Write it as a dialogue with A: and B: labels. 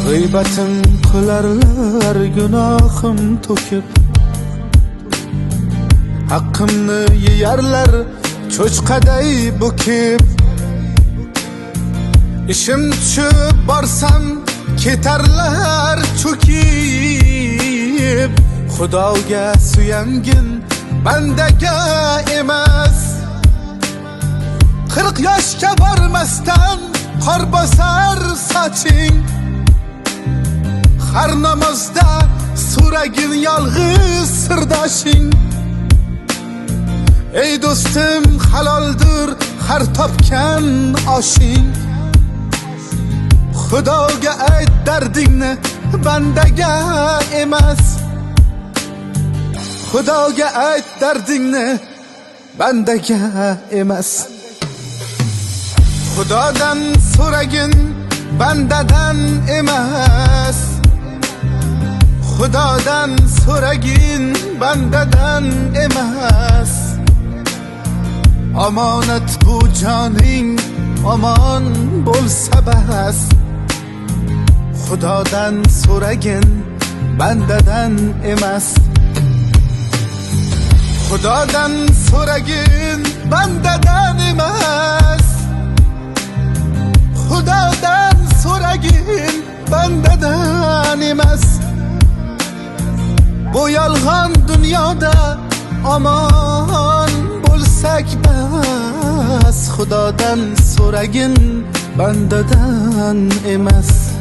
A: G'iybatim qilarlar gunohim to'kib, haqqimni yeyarlar cho'chqaday bo'kib. İşim tushib borsam ketarlar cho'kib. Xudoga suyangin bandaga emas, 40 yoshga bormasdan qor bosar soching. Har namozda so'ragin yolg'iz sirdoshing. Ey do'stim, haloldir har topgan oshing. Xudoga ayt dardingni bandaga emas, Xudoga ayt dardingni bandaga emas. Xudodan so'ragin bandadan emas, Xudodan so'ragin bandadan emas. Omonat bu joning omon bo'lsa bas, Xudodan so'ragin bandadan emas. Xudodan so'ragin bandadan emas, Xudodan so'ragin bandadan emas. Bu yolg'on dunyoda omon bo'lsak bas, Xudodan so'ragin bandadan emas.